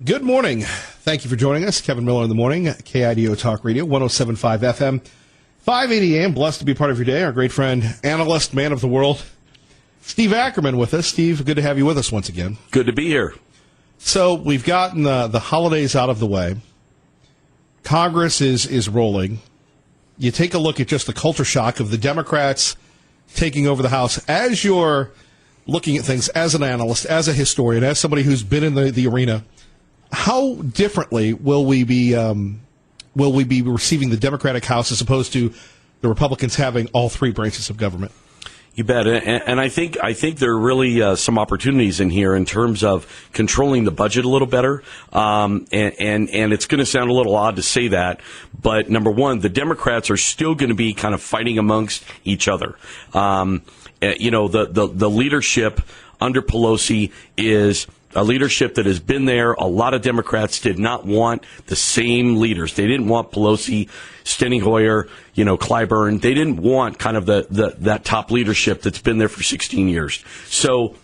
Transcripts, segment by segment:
Good morning. Thank you for joining us. Kevin Miller in the morning, KIDO Talk Radio, 107.5 FM, 580 AM. Blessed to be part of your day. Our great friend, analyst, man of the world, Steve Ackerman with us. Steve, good to have you with us once again. Good to be here. So we've gotten the holidays out of the way. Congress is rolling. You take a look at just the culture shock of the Democrats taking over the House. As you're looking at things as an analyst, as a historian, as somebody who's been in the arena, how differently will we be receiving the Democratic House as opposed to the Republicans having all three branches of government? You bet, and I think there are really some opportunities in here in terms of controlling the budget a little better. And it's going to sound a little odd to say that, but number one, the Democrats are still going to be kind of fighting amongst each other. The leadership under Pelosi is a leadership that has been there. A lot of Democrats did not want the same leaders. They didn't want Pelosi, Steny Hoyer, Clyburn. They didn't want kind of that top leadership that's been there for 16 years. So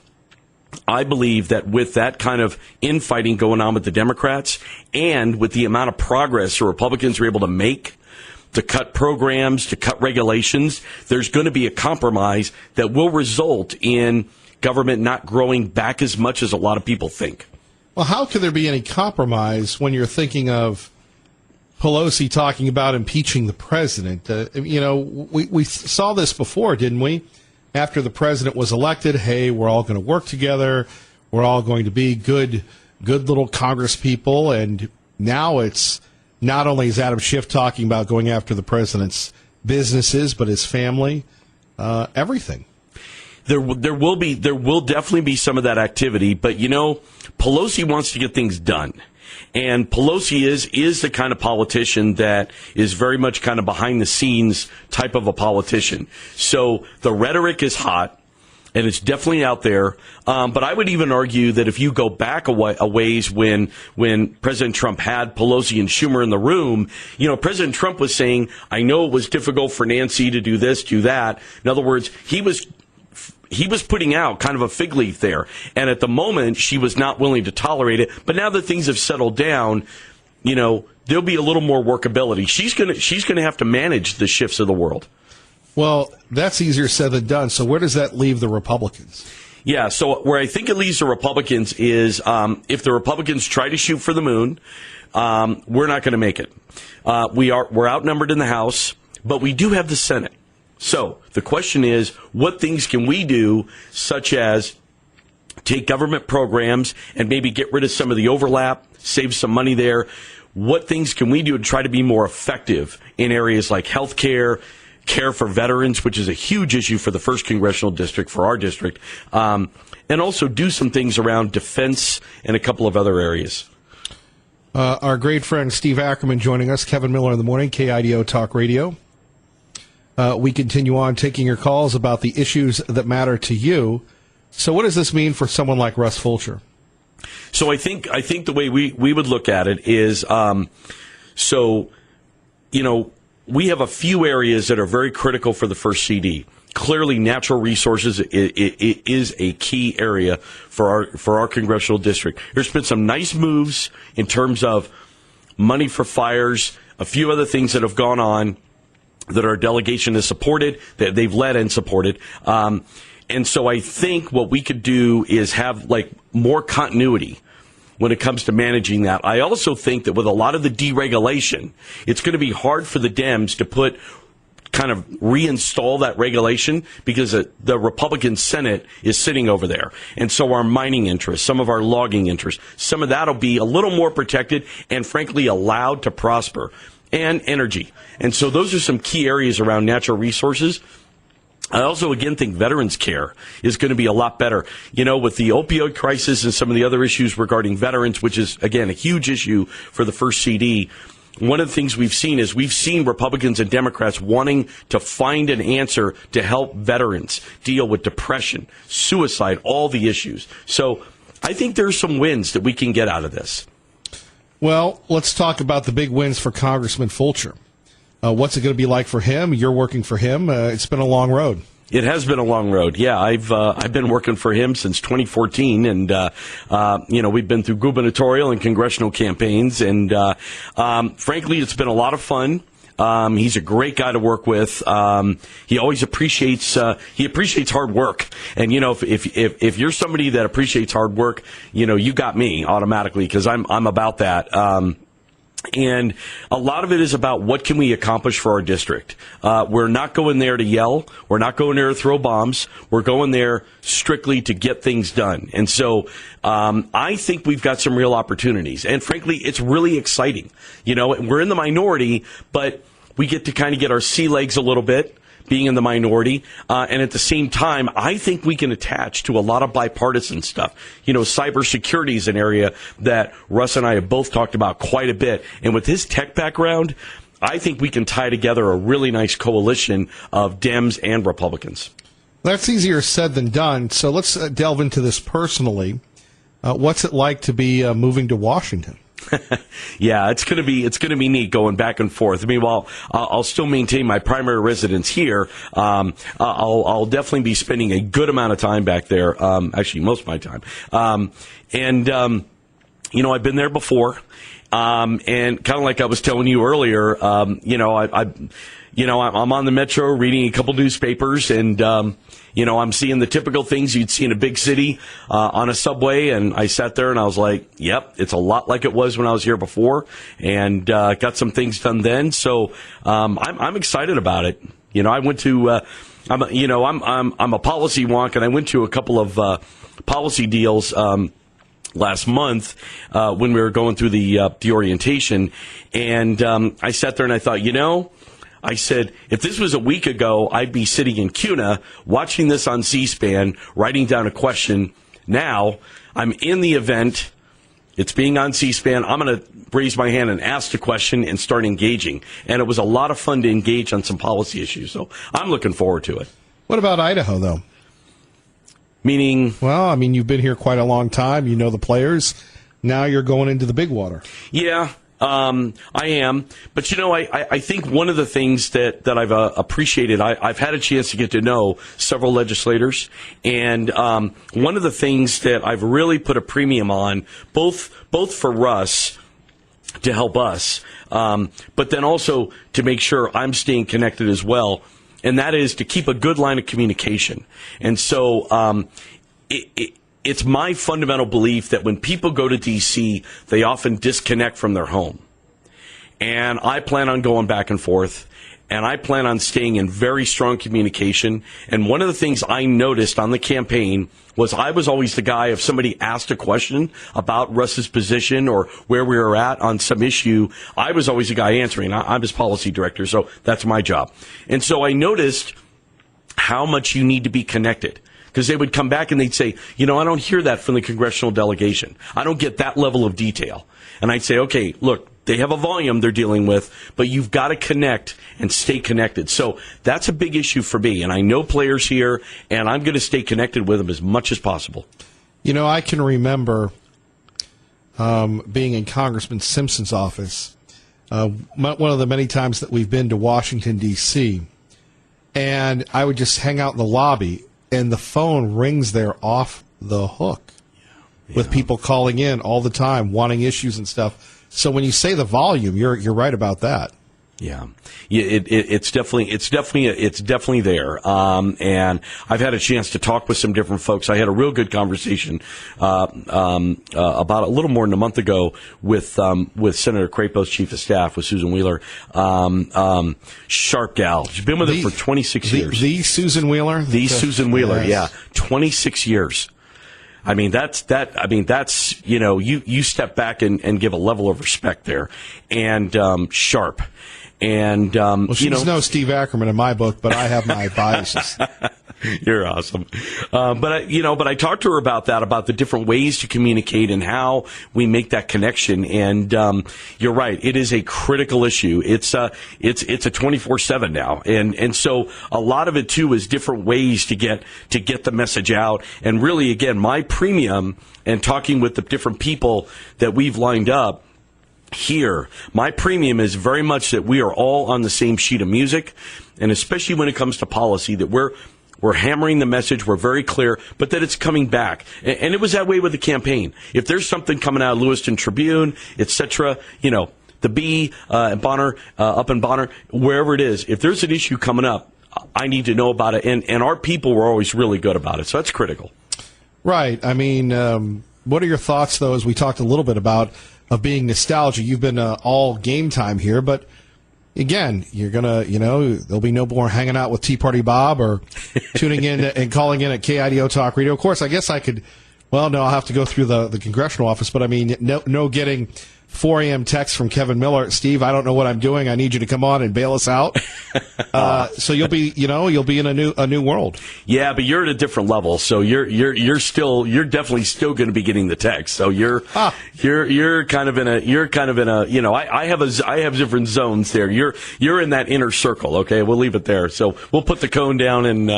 I believe that with that kind of infighting going on with the Democrats and with the amount of progress the Republicans are able to make to cut programs, to cut regulations, there's going to be a compromise that will result in government not growing back as much as a lot of people think. Well, how could there be any compromise when you're thinking of Pelosi talking about impeaching the president? We saw this before, didn't we? After the president was elected, hey, we're all going to work together. We're all going to be good little Congress people. And now it's not only is Adam Schiff talking about going after the president's businesses, but his family, everything. There will definitely be some of that activity, but Pelosi wants to get things done. And Pelosi is the kind of politician that is very much kind of behind the scenes type of a politician. So the rhetoric is hot, and it's definitely out there. But I would even argue that if you go back a ways when President Trump had Pelosi and Schumer in the room, President Trump was saying, I know it was difficult for Nancy to do this, do that. In other words, he was putting out kind of a fig leaf there. And at the moment, she was not willing to tolerate it. But now that things have settled down, there'll be a little more workability. She's gonna have to manage the shifts of the world. Well, that's easier said than done. So where does that leave the Republicans? Yeah, so where I think it leaves the Republicans is if the Republicans try to shoot for the moon, we're not going to make it. We're outnumbered in the House, but we do have the Senate. So the question is, what things can we do, such as take government programs and maybe get rid of some of the overlap, save some money there? What things can we do to try to be more effective in areas like health care, care for veterans, which is a huge issue for the 1st Congressional District, for our district, and also do some things around defense and a couple of other areas. Our great friend Steve Ackerman joining us, Kevin Miller in the morning, KIDO Talk Radio. We continue on taking your calls about the issues that matter to you. So what does this mean for someone like Russ Fulcher? So I think the way we would look at it is, we have a few areas that are very critical for the first CD. Clearly, natural resources is a key area for our congressional district. There's been some nice moves in terms of money for fires, a few other things that have gone on that our delegation has supported, that they've led and supported. And so I think what we could do is have more continuity when it comes to managing that. I also think that with a lot of the deregulation, it's going to be hard for the Dems to reinstall that regulation because the Republican Senate is sitting over there. And so our mining interests, some of our logging interests, some of that will be a little more protected and frankly allowed to prosper. And energy. And so those are some key areas around natural resources. I also, again, think veterans care is going to be a lot better. With the opioid crisis and some of the other issues regarding veterans, which is, again, a huge issue for the first CD, one of the things we've seen Republicans and Democrats wanting to find an answer to help veterans deal with depression, suicide, all the issues. So I think there's some wins that we can get out of this. Well, let's talk about the big wins for Congressman Fulcher. What's it going to be like for him? You're working for him. It's been a long road. It has been a long road. Yeah, I've been working for him since 2014, and we've been through gubernatorial and congressional campaigns, and frankly, it's been a lot of fun. He's a great guy to work with. He always appreciates hard work, and if you're somebody that appreciates hard work, you got me automatically, because I'm about that. And a lot of it is about what can we accomplish for our district. We're not going there to yell. We're not going there to throw bombs. We're going there strictly to get things done. And so I think we've got some real opportunities. And frankly, it's really exciting. We're in the minority, but we get to kind of get our sea legs a little bit, being in the minority, and at the same time, I think we can attach to a lot of bipartisan stuff. Cybersecurity is an area that Russ and I have both talked about quite a bit, and with his tech background, I think we can tie together a really nice coalition of Dems and Republicans. That's easier said than done, so let's delve into this personally. What's it like to be moving to Washington? Yeah, it's gonna be neat going back and forth. I mean, while I'll still maintain my primary residence here, I'll definitely be spending a good amount of time back there. Actually, most of my time. I've been there before, and kind of like I was telling you earlier, I'm on the Metro reading a couple newspapers, and I'm seeing the typical things you'd see in a big city on a subway, and I sat there and I was like, yep, it's a lot like it was when I was here before, and got some things done then. So I'm excited about it. I went to I'm a policy wonk, and I went to a couple of policy deals last month when we were going through the orientation, and I sat there and I thought, I said, if this was a week ago, I'd be sitting in CUNA watching this on C-SPAN, writing down a question. Now, I'm in the event. It's being on C-SPAN. I'm going to raise my hand and ask the question and start engaging. And it was a lot of fun to engage on some policy issues. So I'm looking forward to it. What about Idaho, though? Meaning? Well, you've been here quite a long time. You know the players. Now you're going into the big water. Yeah. I am, but I think one of the things that I've appreciated, I've had a chance to get to know several legislators, and one of the things that I've really put a premium on, both for Russ to help us, but then also to make sure I'm staying connected as well, and that is to keep a good line of communication. And so it's my fundamental belief that when people go to D.C., they often disconnect from their home. And I plan on going back and forth, and I plan on staying in very strong communication. And one of the things I noticed on the campaign was I was always the guy, if somebody asked a question about Russ's position or where we were at on some issue, I was always the guy answering. I'm his policy director, so that's my job. And so I noticed how much you need to be connected. Because they would come back and they'd say, I don't hear that from the congressional delegation. I don't get that level of detail. And I'd say, okay, look, they have a volume they're dealing with, but you've got to connect and stay connected. So that's a big issue for me. And I know players here, and I'm going to stay connected with them as much as possible. I can remember being in Congressman Simpson's office, one of the many times that we've been to Washington, D.C., and I would just hang out in the lobby, and the phone rings there off the hook with people calling in all the time, wanting issues and stuff. So when you say the volume, you're right about that. Yeah, it's definitely there. And I've had a chance to talk with some different folks. I had a real good conversation about a little more than a month ago with Senator Crapo's chief of staff, with Susan Wheeler. Sharp gal. She's been with him for 26 years. The Susan Wheeler? Susan Wheeler, yes. Yeah. 26 years. That's you step back and give a level of respect there, and sharp. And she's no Steve Ackerman in my book, but I have my biases. You're awesome. But I talked to her about that, about the different ways to communicate and how we make that connection. And you're right, it is a critical issue. It's a 24/7 now, and so a lot of it too is different ways to get the message out. And really, again, my premium and talking with the different people that we've lined up here, my premium is very much that we are all on the same sheet of music, and especially when it comes to policy, that we're We're hammering the message. We're very clear, but that it's coming back. And it was that way with the campaign. If there's something coming out of Lewiston Tribune, etc., the Bee, Bonner, up in Bonner, wherever it is, if there's an issue coming up, I need to know about it. And our people were always really good about it. So that's critical. Right. I mean, what are your thoughts, though, as we talked a little bit about, of being nostalgia? You've been all game time here, but again, you're going to, there'll be no more hanging out with Tea Party Bob or tuning in and calling in at KIDO Talk Radio. Of course, I guess I could, well, no, I'll have to go through the congressional office, but I mean, no getting 4 a.m. text from Kevin Miller. Steve, I don't know what I'm doing. I need you to come on and bail us out. So you'll be in a new world. Yeah, but you're at a different level. So you're definitely still going to be getting the text. So you're kind of in a, I have different zones there. You're in that inner circle. Okay, we'll leave it there. So we'll put the cone down and,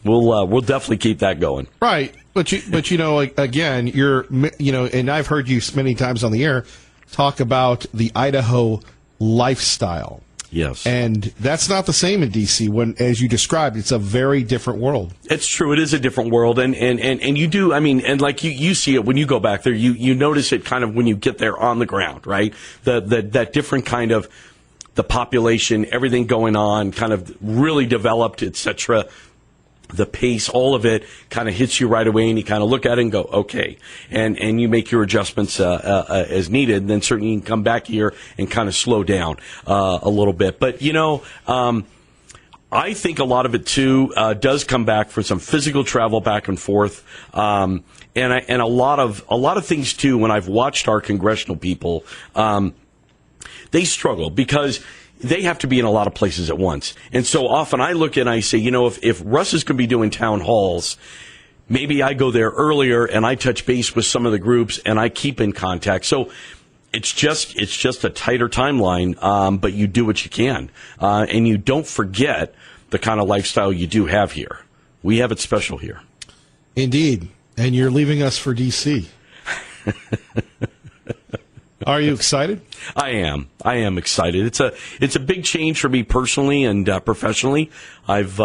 we'll definitely keep that going. Right. But again, and I've heard you many times on the air talk about the Idaho lifestyle. Yes. And that's not the same in D.C. when, as you described, it's a very different world. It's true. It is a different world. And you do, I mean, and like you see it when you go back there, you notice it kind of when you get there on the ground, right? That different kind of the population, everything going on, kind of really developed, et cetera. The pace, all of it kind of hits you right away, and you kind of look at it and go, okay. And you make your adjustments as needed, and then certainly you can come back here and kind of slow down a little bit. But, I think a lot of it, too, does come back for some physical travel back and forth. And a lot of things, too, when I've watched our congressional people, they struggle because they have to be in a lot of places at once. And so often I look and I say, if Russ is going to be doing town halls, maybe I go there earlier and I touch base with some of the groups and I keep in contact. So it's just a tighter timeline, but you do what you can. And you don't forget the kind of lifestyle you do have here. We have it special here. Indeed. And you're leaving us for D.C. Are you excited? I am excited. It's a big change for me personally and professionally. I've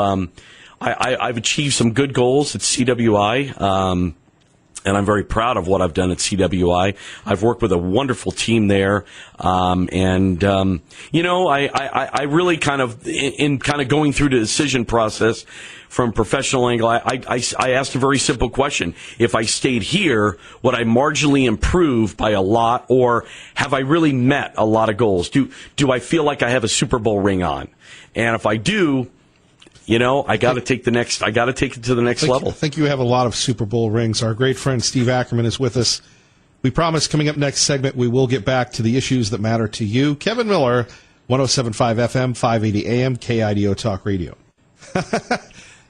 achieved some good goals at CWI, and I'm very proud of what I've done at CWI. I've worked with a wonderful team there, I really kind of in kind of going through the decision process. From a professional angle, I asked a very simple question. If I stayed here, would I marginally improve by a lot, or have I really met a lot of goals? Do I feel like I have a Super Bowl ring on? And if I do, I got to take it to the next level. I think you have a lot of Super Bowl rings. Our great friend Steve Ackerman is with us. We promise coming up next segment, we will get back to the issues that matter to you. Kevin Miller, 107.5 FM, 580 AM, KIDO Talk Radio.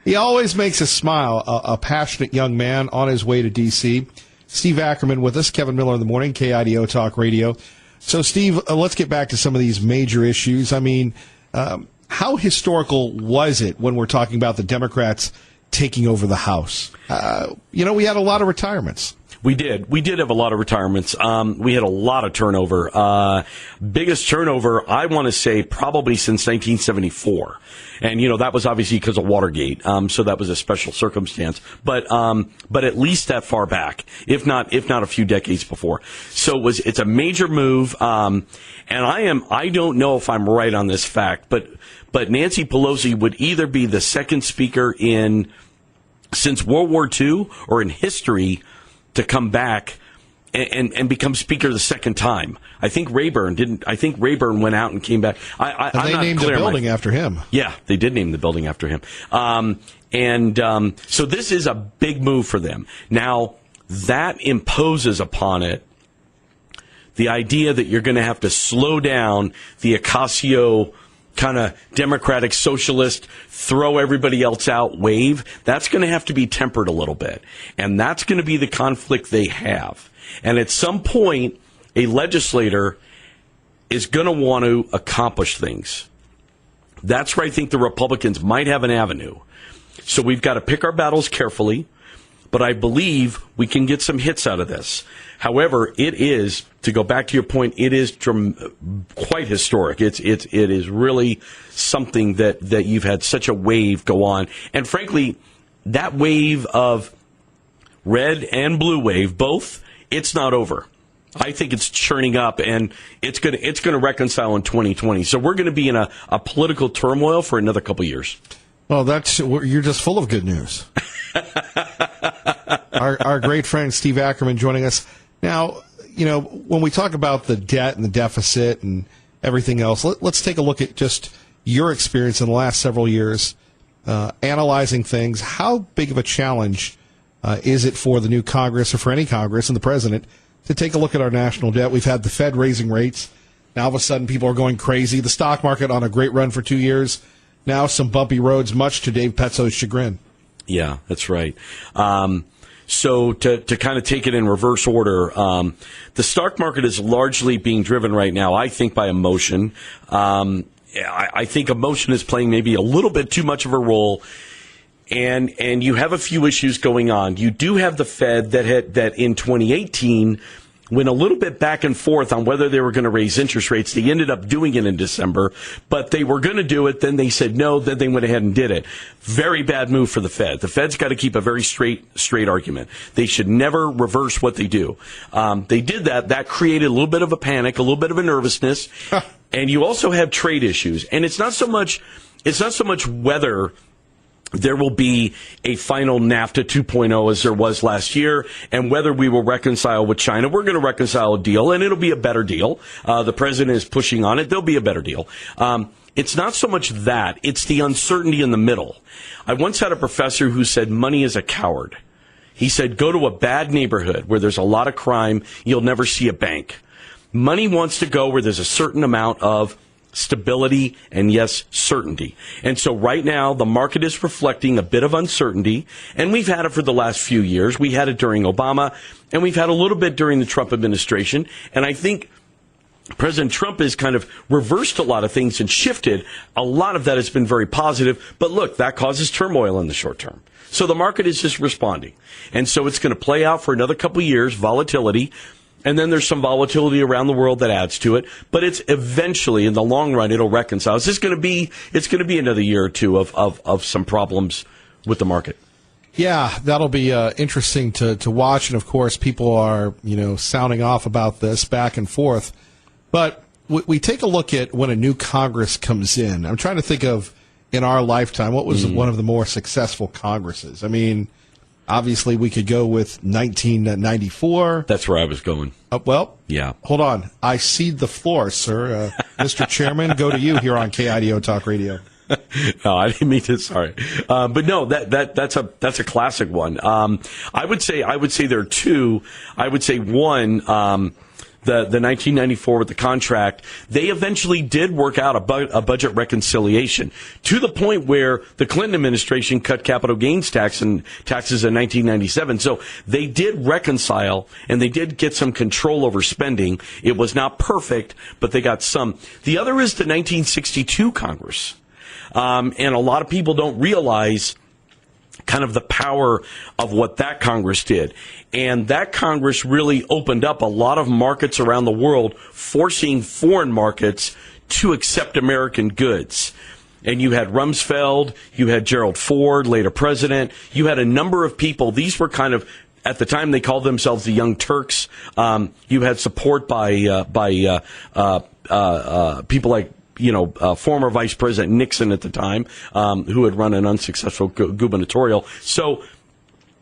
He always makes us smile, a passionate young man on his way to D.C. Steve Ackerman with us, Kevin Miller in the morning, KIDO Talk Radio. So, Steve, let's get back to some of these major issues. I mean, how historical was it when we're talking about the Democrats taking over the House? We had a lot of retirements. We did have a lot of retirements. We had a lot of turnover. Biggest turnover, I want to say, probably since 1974. And, that was obviously because of Watergate. So that was a special circumstance. But at least that far back, if not a few decades before. So it's a major move. And I don't know if I'm right on this fact, but Nancy Pelosi would either be the second speaker since World War II or in history to come back and become speaker the second time. I think Rayburn went out and came back. They named the building after him. Yeah, they did name the building after him. So this is a big move for them. Now, that imposes upon it the idea that you're going to have to slow down the Ocasio kind of democratic socialist, throw everybody else out wave. That's going to have to be tempered a little bit. And that's going to be the conflict they have. And at some point, a legislator is going to want to accomplish things. That's where I think the Republicans might have an avenue. So we've got to pick our battles carefully. but I believe we can get some hits out of this. However, it is, to go back to your point, it is quite historic. It is really something that you've had such a wave go on. And frankly, that wave of red and blue wave, both, it's not over. I think it's churning up, and it's going to reconcile in 2020. So we're going to be in a political turmoil for another couple years. Well, you're just full of good news. Our great friend Steve Ackerman joining us. Now, when we talk about the debt and the deficit and everything else, let's take a look at just your experience in the last several years, analyzing things. How big of a challenge is it for the new Congress, or for any Congress and the president, to take a look at our national debt? We've had the Fed raising rates. Now, all of a sudden, people are going crazy. The stock market on a great run for 2 years. Now some bumpy roads, much to Dave Petzo's chagrin. Yeah, that's right. So to kind of take it in reverse order, the stock market is largely being driven right now, I think, by emotion. I think emotion is playing maybe a little bit too much of a role. And you have a few issues going on. You do have the Fed that in 2018 went a little bit back and forth on whether they were going to raise interest rates. They ended up doing it in December, but they were going to do it. Then they said no. Then they went ahead and did it. Very bad move for the Fed. The Fed's got to keep a very straight argument. They should never reverse what they do. They did that. That created a little bit of a panic, a little bit of a nervousness. And you also have trade issues. And it's not so much whether there will be a final NAFTA 2.0 as there was last year, and whether we will reconcile with China. We're going to reconcile a deal, and it'll be a better deal. The president is pushing on it. There'll be a better deal. It's not so much that. It's the uncertainty in the middle. I once had a professor who said money is a coward. He said, go to a bad neighborhood where there's a lot of crime. You'll never see a bank. Money wants to go where there's a certain amount of stability and, yes, certainty. And so right now, the market is reflecting a bit of uncertainty, and we've had it for the last few years. We had it during Obama, and we've had a little bit during the Trump administration. And I think President Trump has kind of reversed a lot of things and shifted. A lot of that has been very positive. But look, that causes turmoil in the short term. So the market is just responding. And so it's going to play out for another couple of years, volatility. And then there's some volatility around the world that adds to it. But it's eventually, in the long run, it'll reconcile. It's going to be another year or two of some problems with the market. Yeah, that'll be interesting to watch. And, of course, people are, sounding off about this back and forth. But we take a look at when a new Congress comes in. I'm trying to think of, in our lifetime, what was one of the more successful Congresses? I mean, obviously, we could go with 1994. That's where I was going. Yeah. Hold on. I cede the floor, sir. Mr. Chairman, go to you here on KIDO Talk Radio. No, I didn't mean to. Sorry, but no, that's a classic one. I would say there are two. I would say one. The 1994 with the contract, they eventually did work out a budget reconciliation to the point where the Clinton administration cut capital gains taxes in 1997. So they did reconcile, and they did get some control over spending. It was not perfect, but they got some. The other is the 1962 Congress. And a lot of people don't realize kind of the power of what that Congress did. And that Congress really opened up a lot of markets around the world, forcing foreign markets to accept American goods. And you had Rumsfeld, you had Gerald Ford, later president, you had a number of people. These were kind of, at the time they called themselves the Young Turks. You had support by people like former Vice President Nixon at the time, who had run an unsuccessful gubernatorial. So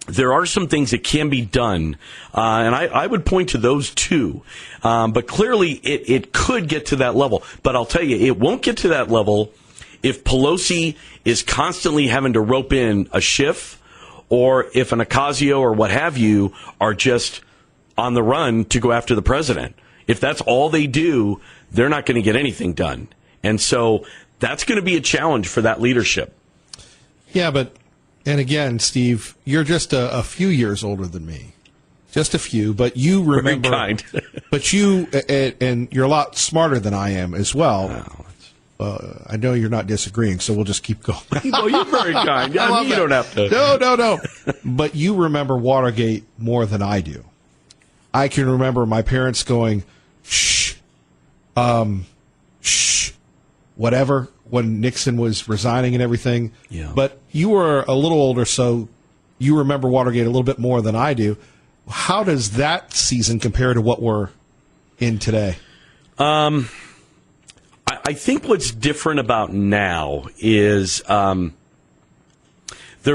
there are some things that can be done, and I would point to those two. But clearly, it could get to that level. But I'll tell you, it won't get to that level if Pelosi is constantly having to rope in a Schiff, or if an Ocasio or what have you are just on the run to go after the president. If that's all they do, they're not going to get anything done. And so that's going to be a challenge for that leadership. Yeah, and again, Steve, you're just a few years older than me. Just a few, but you remember. Very kind. But and you're a lot smarter than I am as well. I know you're not disagreeing, so we'll just keep going. Well, you're very kind. I mean, you don't have to. No. But you remember Watergate more than I do. I can remember my parents going, shh, whatever, when Nixon was resigning and everything. Yeah. But you were a little older, so you remember Watergate a little bit more than I do. How does that season compare to what we're in today? I think what's different about now is there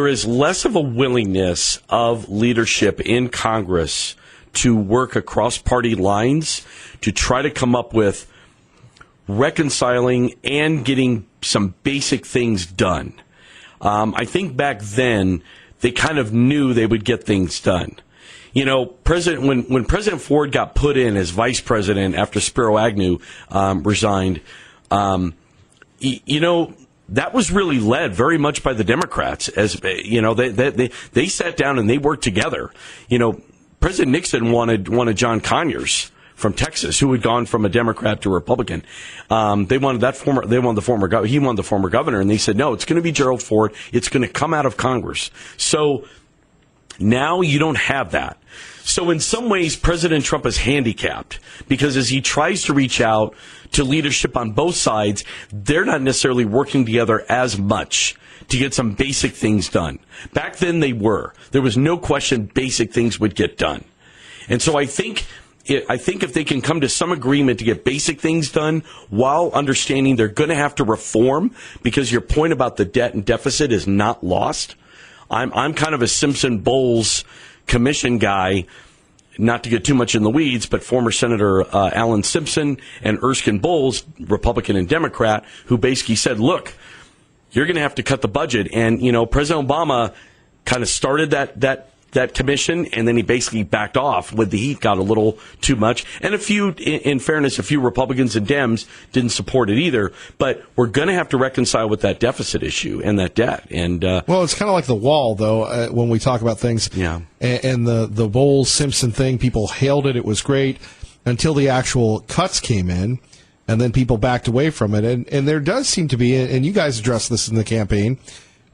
is less of a willingness of leadership in Congress to work across party lines to try to come up with reconciling and getting some basic things done. I think back then they kind of knew they would get things done. You know, when President Ford got put in as vice president after Spiro Agnew resigned, you know, that was really led very much by the Democrats. As you know, they sat down and they worked together. You know, President Nixon wanted John Conyers from Texas, who had gone from a Democrat to a Republican. He wanted the former governor, and they said, no, it's going to be Gerald Ford. It's going to come out of Congress. So now you don't have that. So in some ways, President Trump is handicapped because as he tries to reach out to leadership on both sides, they're not necessarily working together as much to get some basic things done. Back then they were. There was no question basic things would get done. And so I think if they can come to some agreement to get basic things done while understanding they're going to have to reform, because your point about the debt and deficit is not lost. I'm kind of a Simpson-Bowles commission guy, not to get too much in the weeds, but former Senator Alan Simpson and Erskine Bowles, Republican and Democrat, who basically said, look, you're going to have to cut the budget. And, you know, President Obama kind of started that commission, and then he basically backed off when the heat got a little too much. And in fairness, a few Republicans and Dems didn't support it either. But we're going to have to reconcile with that deficit issue and that debt. And well, it's kind of like the wall, though, when we talk about things. Yeah. And the Bowles-Simpson thing, people hailed it. It was great until the actual cuts came in, and then people backed away from it. And there does seem to be, and you guys addressed this in the campaign,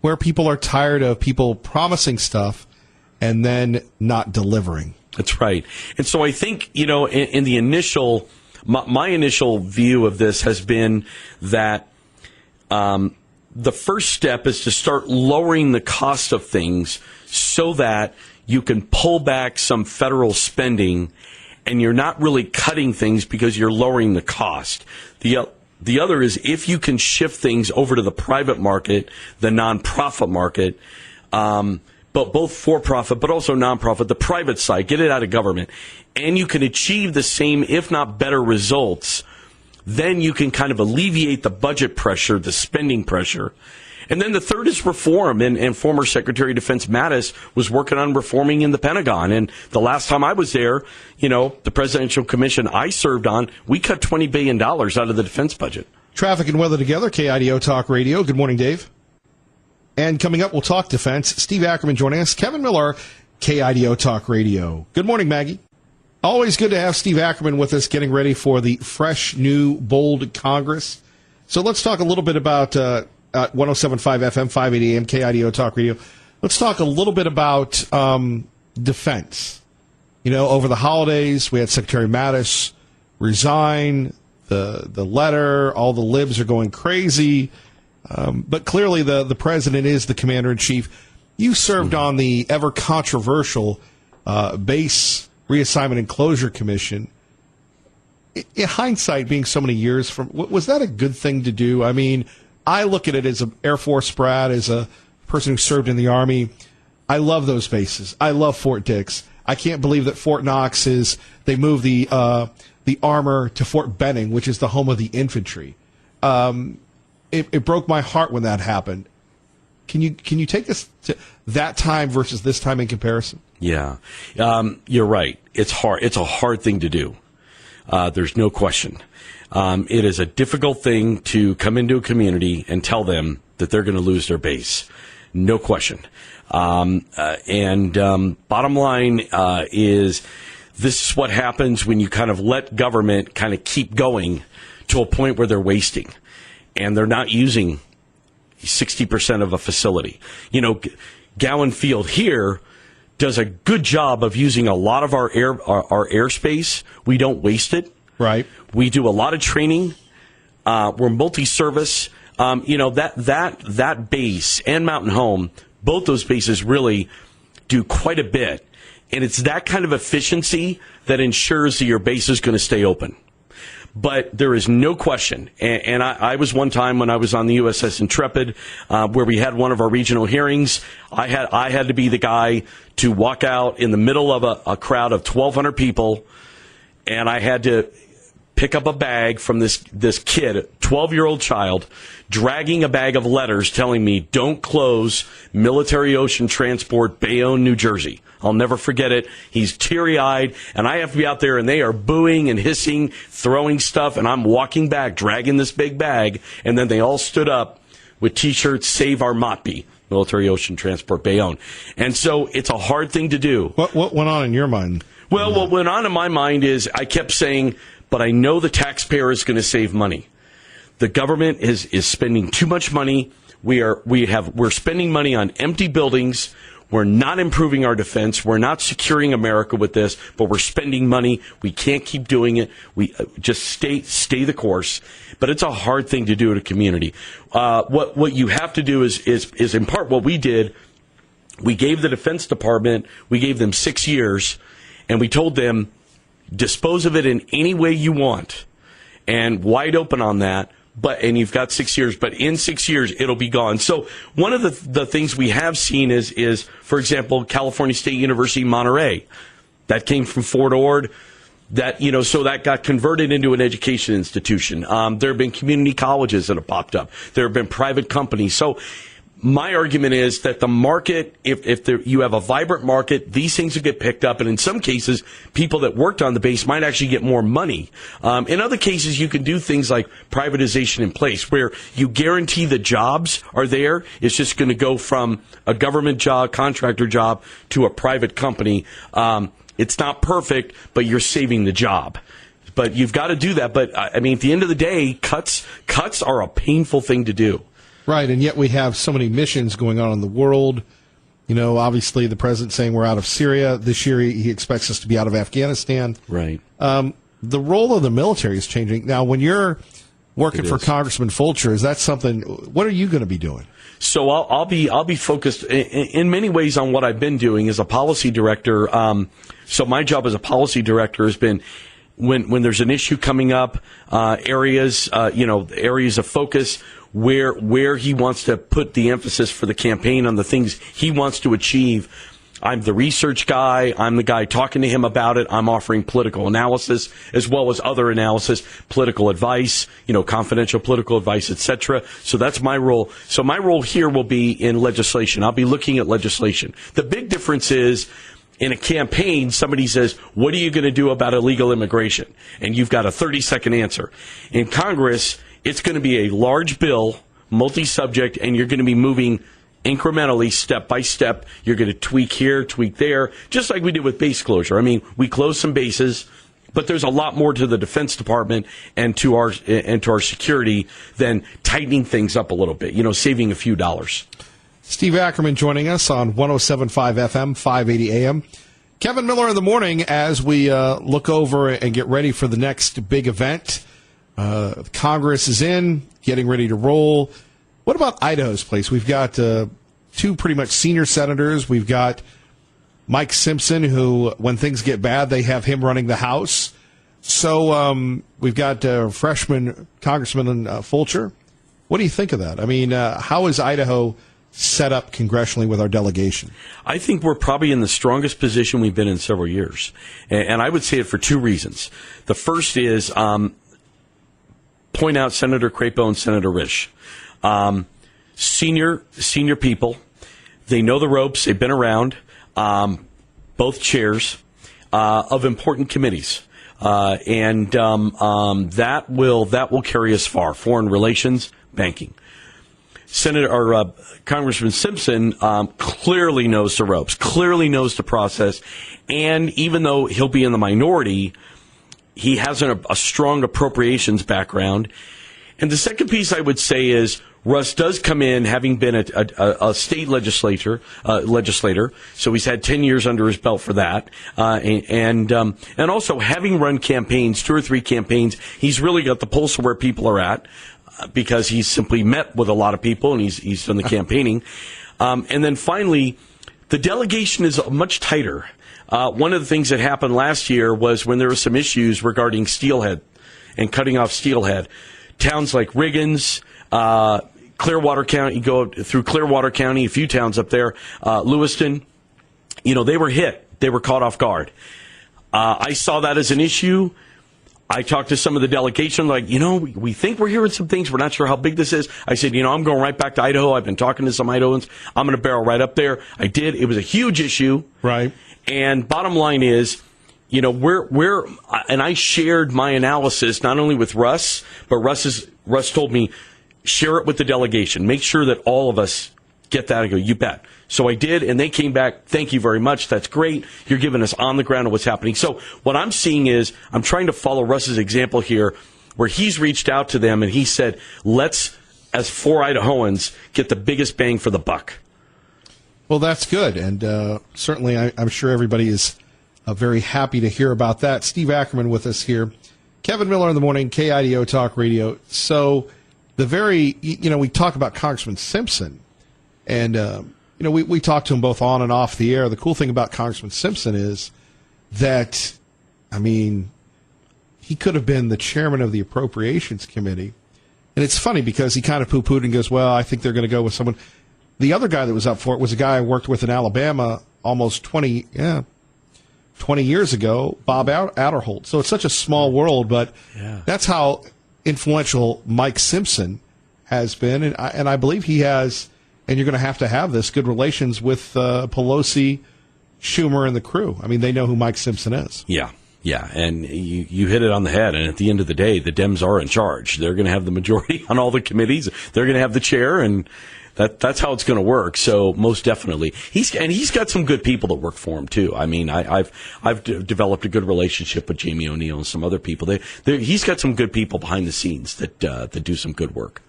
where people are tired of people promising stuff and then not delivering. That's right. And so I think, you know, in the initial, my initial view of this has been that the first step is to start lowering the cost of things so that you can pull back some federal spending and you're not really cutting things because you're lowering the cost. The other is if you can shift things over to the private market, the nonprofit market, but both for-profit, but also nonprofit, the private side, get it out of government, and you can achieve the same, if not better results, then you can kind of alleviate the budget pressure, the spending pressure. And then the third is reform, and former Secretary of Defense Mattis was working on reforming in the Pentagon. And the last time I was there, you know, the Presidential Commission I served on, we cut $20 billion out of the defense budget. Traffic and weather together, KIDO Talk Radio. Good morning, Dave. And coming up, we'll talk defense. Steve Ackerman joining us. Kevin Miller, KIDO Talk Radio. Good morning, Maggie. Always good to have Steve Ackerman with us, getting ready for the fresh, new, bold Congress. So let's talk a little bit about 107.5 FM, 580 AM, KIDO Talk Radio. Let's talk a little bit about defense. You know, over the holidays, we had Secretary Mattis resign, the letter, all the libs are going crazy. But clearly the president is the commander-in-chief. You served on the ever-controversial Base Reassignment and Closure Commission. In hindsight, being so many years from, was that a good thing to do? I mean, I look at it as an Air Force brat, as a person who served in the Army. I love those bases. I love Fort Dix. I can't believe that Fort Knox they moved the armor to Fort Benning, which is the home of the infantry. It broke my heart when that happened. Can you take us to that time versus this time in comparison? Yeah, you're right. It's hard. It's a hard thing to do. There's no question. It is a difficult thing to come into a community and tell them that they're going to lose their base. No question. Bottom line is this is what happens when you kind of let government kind of keep going to a point where they're wasting. and they're not using 60% of a facility. Gowan Field here does a good job of using a lot of our airspace. We don't waste it. Right. We do a lot of training. We're multi-service. That base and Mountain Home, both those bases really do quite a bit. And it's that kind of efficiency that ensures that your base is going to stay open. But there is no question, and I was one time when I was on the USS Intrepid, where we had one of our regional hearings. I had to be the guy to walk out in the middle of a crowd of 1,200 people, and I had to pick up a bag from this kid, a 12-year-old child, dragging a bag of letters telling me, "Don't close Military Ocean Transport, Bayonne, New Jersey." I'll never forget it. He's teary-eyed, and I have to be out there, and they are booing and hissing, throwing stuff, and I'm walking back, dragging this big bag, and then they all stood up with T-shirts, "Save our Motby, Military Ocean Transport, Bayonne." And so it's a hard thing to do. What went on in your mind? Well, what went on in my mind is I kept saying, but I know the taxpayer is going to save money. The government is spending too much money. We're spending money on empty buildings. We're not improving our defense. We're not securing America with this, but we're spending money. We can't keep doing it. We just stay the course. But it's a hard thing to do in a community. What you have to do is in part what we did. We gave the Defense Department, we gave them 6 years, and we told them, dispose of it in any way you want, and wide open on that. And you've got 6 years, but in 6 years, it'll be gone. So one of the things we have seen is, for example, California State University, Monterey. That came from Fort Ord. So that got converted into an education institution. There have been community colleges that have popped up. There have been private companies. So my argument is that the market, if you have a vibrant market, these things will get picked up. And in some cases, people that worked on the base might actually get more money. In other cases, you can do things like privatization in place, where you guarantee the jobs are there. It's just going to go from a government job, contractor job, to a private company. It's not perfect, but you're saving the job. But you've got to do that. But, at the end of the day, cuts are a painful thing to do. Right, and yet we have so many missions going on in the world. Obviously the president saying we're out of Syria. This year he expects us to be out of Afghanistan. Right. The role of the military is changing. Now, when you're working for Congressman Fulcher, is that something, what are you going to be doing? So I'll be focused in many ways on what I've been doing as a policy director. So my job as a policy director has been, when there's an issue coming up, areas of focus, where he wants to put the emphasis for the campaign on the things he wants to achieve. I'm the research guy. I'm the guy talking to him about it. I'm offering political analysis as well as other analysis, political advice, confidential political advice, etc. So that's my role. So my role here will be in legislation. I'll be looking at legislation. The big difference is, in a campaign, somebody says, "What are you going to do about illegal immigration?" And you've got a 30-second answer. In Congress, it's going to be a large bill, multi-subject, and you're going to be moving incrementally, step by step. You're going to tweak here, tweak there, just like we did with base closure. We closed some bases, but there's a lot more to the Defense Department and to our security than tightening things up a little bit, saving a few dollars. Steve Ackerman joining us on 107.5 FM, 580 AM. Kevin Miller in the morning as we look over and get ready for the next big event. Congress is in, getting ready to roll. What about Idaho's place? We've got two pretty much senior senators. We've got Mike Simpson, who, when things get bad, they have him running the House. So we've got freshman Congressman Fulcher. What do you think of that? How is Idaho set up congressionally with our delegation? I think we're probably in the strongest position we've been in several years. And I would say it for two reasons. The first is point out Senator Crapo and Senator Risch. Senior people. They know the ropes. They've been around. Both chairs of important committees. And that will carry us far. Foreign relations, banking. Congressman Simpson clearly knows the ropes, clearly knows the process, and even though he'll be in the minority, he has a strong appropriations background, And the second piece I would say is Russ does come in having been a state legislator, so he's had 10 years under his belt for that, and also having run campaigns, 2 or 3 campaigns, he's really got the pulse of where people are at, because he's simply met with a lot of people and he's done the campaigning, and then finally, the delegation is much tighter. One of the things that happened last year was when there were some issues regarding steelhead and cutting off steelhead. Towns like Riggins, Clearwater County, you go through Clearwater County, a few towns up there, Lewiston, they were hit. They were caught off guard. I saw that as an issue. I talked to some of the delegation, we think we're hearing some things. We're not sure how big this is. I said, I'm going right back to Idaho. I've been talking to some Idahoans. I'm going to barrel right up there. I did. It was a huge issue. Right. And bottom line is, we're and I shared my analysis not only with Russ, but Russ told me, share it with the delegation. Make sure that all of us get that. I go, you bet. So I did, and they came back, thank you very much. That's great. You're giving us on the ground of what's happening. So what I'm seeing is I'm trying to follow Russ's example here, where he's reached out to them and he said, let's, as 4 Idahoans, get the biggest bang for the buck. Well, that's good, and certainly I'm sure everybody is very happy to hear about that. Steve Ackerman with us here. Kevin Miller in the morning, KIDO Talk Radio. So we talk about Congressman Simpson, and, we talk to him both on and off the air. The cool thing about Congressman Simpson is that, he could have been the chairman of the Appropriations Committee. And it's funny because he kind of poo-pooed and goes, well, I think they're going to go with someone. The other guy that was up for it was a guy I worked with in Alabama almost 20 years ago, Bob Adderholt. So it's such a small world, but that's how influential Mike Simpson has been. And I believe he has, and you're going to have this, good relations with Pelosi, Schumer, and the crew. They know who Mike Simpson is. Yeah, and you hit it on the head. And at the end of the day, the Dems are in charge. They're going to have the majority on all the committees. They're going to have the chair, and that's how it's going to work. So most definitely, he's got some good people that work for him too. I've developed a good relationship with Jamie O'Neill and some other people. He's got some good people behind the scenes that do some good work.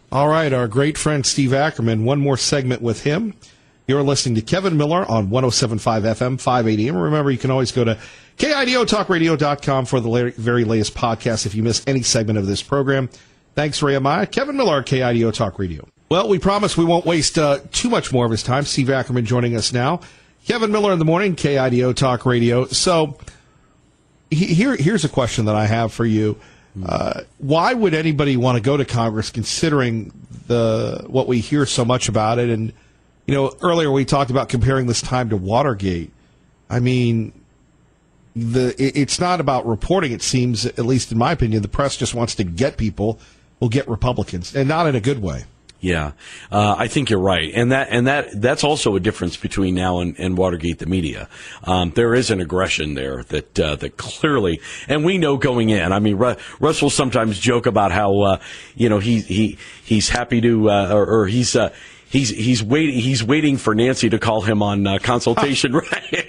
All right, our great friend Steve Ackerman. One more segment with him. You're listening to Kevin Miller on 107.5 FM, 580. And remember, you can always go to KIDOTalkRadio.com for the very latest podcast if you miss any segment of this program. Thanks, Ray Amaya. Kevin Miller, KIDO Talk Radio. Well, we promise we won't waste too much more of his time. Steve Ackerman joining us now. Kevin Miller in the morning, KIDO Talk Radio. So here's a question that I have for you. Why would anybody want to go to Congress considering what we hear so much about it? And, earlier we talked about comparing this time to Watergate. It's not about reporting, it seems, at least in my opinion. The press just wants to get people who'll get Republicans, and not in a good way. Yeah, I think you're right, and that's also a difference between now and Watergate, the media. There is an aggression there that clearly, and we know going in. Russ will sometimes joke about how he's happy to or he's waiting for Nancy to call him on consultation, right?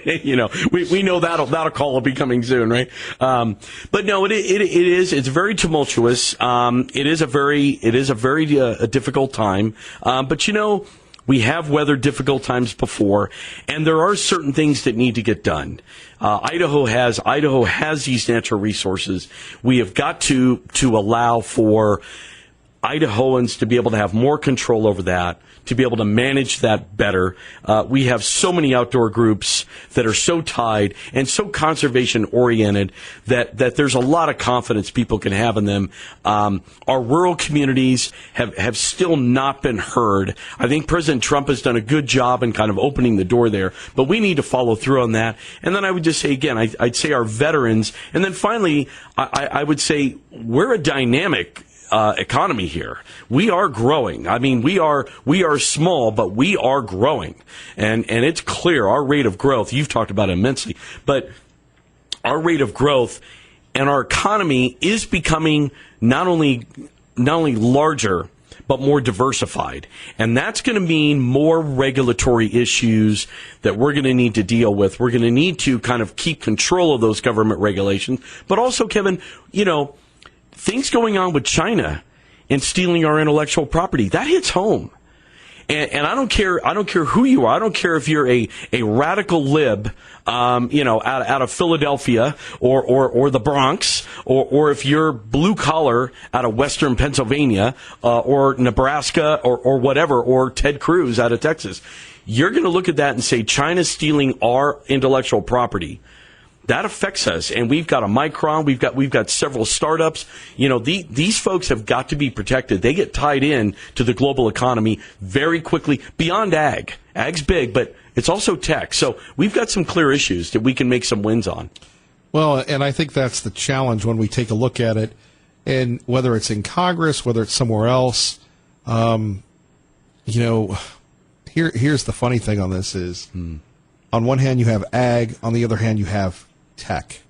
We know that'll call will be coming soon, right? But no, it's very tumultuous. It is a very difficult time. But we have weathered difficult times before, and there are certain things that need to get done. Idaho has these natural resources. We have got to allow for Idahoans to be able to have more control over that, to be able to manage that better. We have so many outdoor groups that are so tied and so conservation-oriented that there's a lot of confidence people can have in them. Our rural communities have still not been heard. I think President Trump has done a good job in kind of opening the door there, but we need to follow through on that. And then I would just say, again, I'd say our veterans. And then finally, I would say we're a dynamic economy here. We are growing. We are small, but we are growing. And it's clear our rate of growth, you've talked about it immensely, but our rate of growth and our economy is becoming not only larger, but more diversified. And that's going to mean more regulatory issues that we're going to need to deal with. We're going to need to kind of keep control of those government regulations. But also, Kevin, things going on with China and stealing our intellectual property. That hits home. And I don't care who you are. I don't care if you're a radical lib, out of Philadelphia or the Bronx, or if you're blue collar out of Western Pennsylvania, or Nebraska or whatever, or Ted Cruz out of Texas. You're going to look at that and say China's stealing our intellectual property. That affects us, and we've got a Micron. We've got several startups. These folks have got to be protected. They get tied in to the global economy very quickly. Beyond ag, ag's big, but it's also tech. So we've got some clear issues that we can make some wins on. Well, and I think that's the challenge when we take a look at it, and whether it's in Congress, whether it's somewhere else. Here's the funny thing on this is, on one hand you have ag, on the other hand you have tech,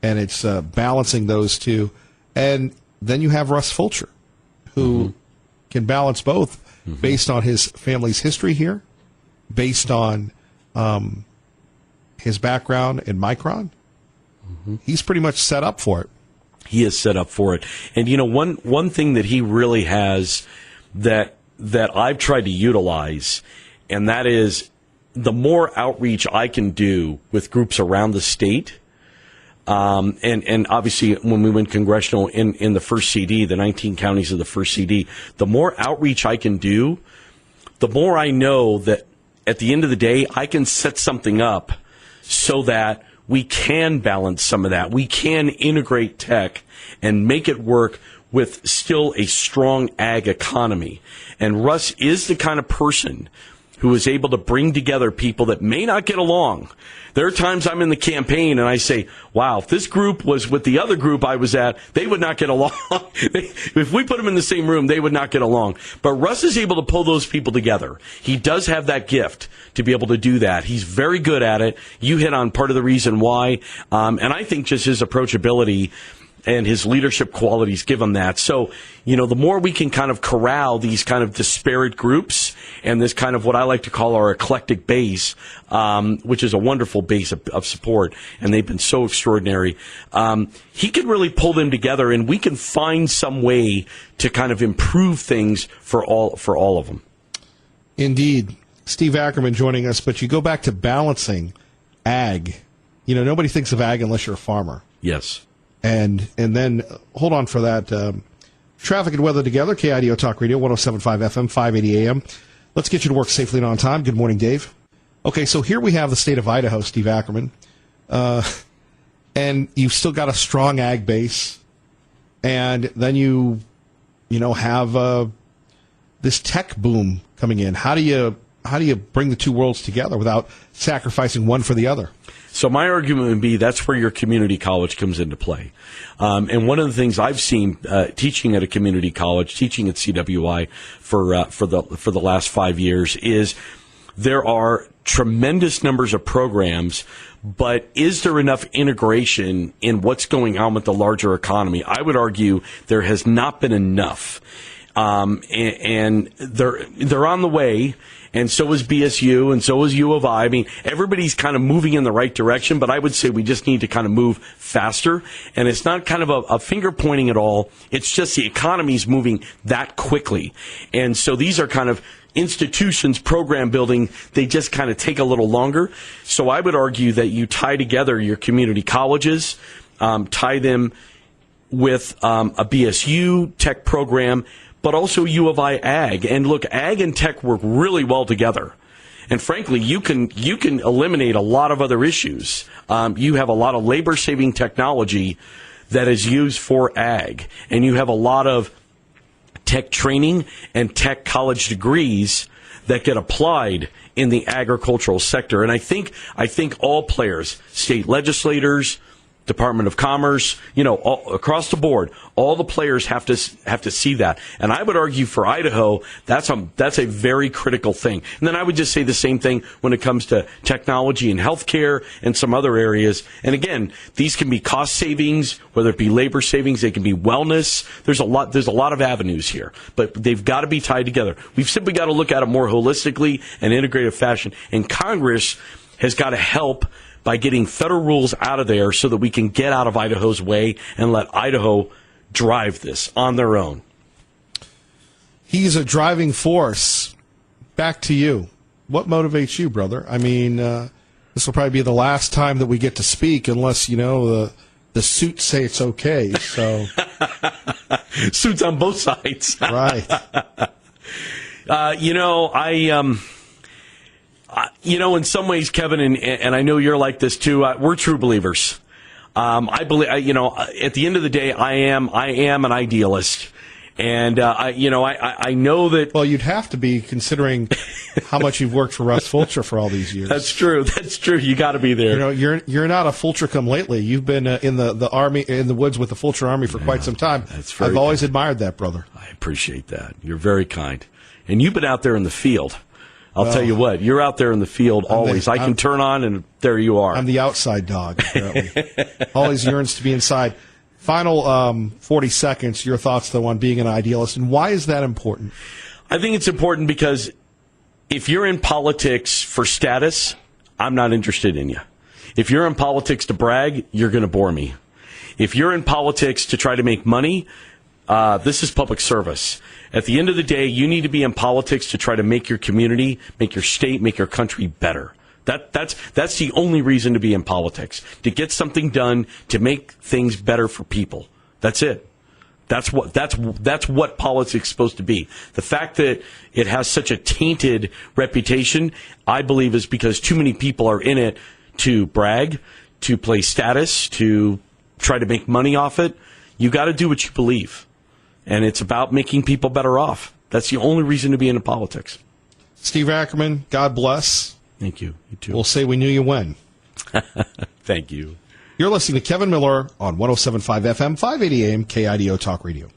and it's balancing those two. And then you have Russ Fulcher, who can balance both based on his family's history here, based on his background in Micron. He's pretty much set up for it. He is set up for it. And one thing that he really has that I've tried to utilize, and that is, the more outreach I can do with groups around the state, and obviously when we went congressional in the first CD, the 19 counties of the first CD, the more outreach I can do, the more I know that at the end of the day, I can set something up so that we can balance some of that. We can integrate tech and make it work with still a strong ag economy. And Russ is the kind of person who is able to bring together people that may not get along. There are times I'm in the campaign and I say, wow, if this group was with the other group I was at, they would not get along. If we put them in the same room, they would not get along. But Russ is able to pull those people together. He does have that gift to be able to do that. He's very good at it. You hit on part of the reason why. And I think just his approachability and his leadership qualities give him that. So, the more we can kind of corral these kind of disparate groups and this kind of what I like to call our eclectic base, which is a wonderful base of support, and they've been so extraordinary, he can really pull them together, and we can find some way to kind of improve things for all of them. Indeed. Steve Ackerman joining us, but you go back to balancing ag. Nobody thinks of ag unless you're a farmer. Yes. And then, hold on for that. Traffic and weather together, KIDO Talk Radio, 107.5 FM, 580 AM. Let's get you to work safely and on time. Good morning, Dave. Okay, so here we have the state of Idaho, Steve Ackerman. And you've still got a strong ag base. And then you have this tech boom coming in. How do you bring the two worlds together without sacrificing one for the other? So my argument would be that's where your community college comes into play. And one of the things I've seen teaching at a community college, teaching at CWI for the last 5 years, is there are tremendous numbers of programs, but is there enough integration in what's going on with the larger economy? I would argue there has not been enough. And they're on the way. And so is BSU, and so is U of I. I mean, everybody's kind of moving in the right direction, but I would say we just need to kind of move faster. And it's not kind of a finger pointing at all. It's just the economy's moving that quickly. And so these are kind of institutions, program building, they just kind of take a little longer. So I would argue that you tie together your community colleges, tie them with a BSU tech program, but also U of I ag. And look, ag and tech work really well together. And frankly, you can eliminate a lot of other issues. You have a lot of labor-saving technology that is used for ag. And you have a lot of tech training and tech college degrees that get applied in the agricultural sector. And I think all players, state legislators, Department of Commerce, all, across the board, all the players have to see that. And I would argue for Idaho, that's a very critical thing. And then I would just say the same thing when it comes to technology and healthcare and some other areas. And again, these can be cost savings, whether it be labor savings, they can be wellness. There's a lot of avenues here, but they've got to be tied together. We've simply got to look at it more holistically and integrative fashion. And Congress has got to help by getting federal rules out of there so that we can get out of Idaho's way and let Idaho drive this on their own. He's a driving force. Back to you. What motivates you, brother? I mean, this will probably be the last time that we get to speak, unless the suits say it's okay. So Suits on both sides. right. In some ways, Kevin, and I know you're like this too. We're true believers. I believe. At the end of the day, I am an idealist, and I know that. Well, you'd have to be, considering how much you've worked for Russ Fulcher for all these years. That's true. You got to be there. You're not a Fulcher come lately. You've been in the army, in the woods with the Fulcher Army for quite some time. I've always admired that, brother. I appreciate that. You're very kind, and you've been out there in the field. I'll tell you what, you're out there in the field always. I can turn on, and there you are. I'm the outside dog, apparently. Always yearns to be inside. Final 40 seconds, your thoughts, though, on being an idealist, and why is that important? I think it's important because if you're in politics for status, I'm not interested in you. If you're in politics to brag, you're going to bore me. If you're in politics to try to make money, this is public service. At the end of the day, you need to be in politics to try to make your community, make your state, make your country better. That's the only reason to be in politics, to get something done, to make things better for people. That's it. That's what politics is supposed to be. The fact that it has such a tainted reputation, I believe, is because too many people are in it to brag, to play status, to try to make money off it. You got to do what you believe. And it's about making people better off. That's the only reason to be into politics. Steve Ackerman, God bless. Thank you. You too. We'll say we knew you when. Thank you. You're listening to Kevin Miller on 107.5 FM, 580 AM, KIDO Talk Radio.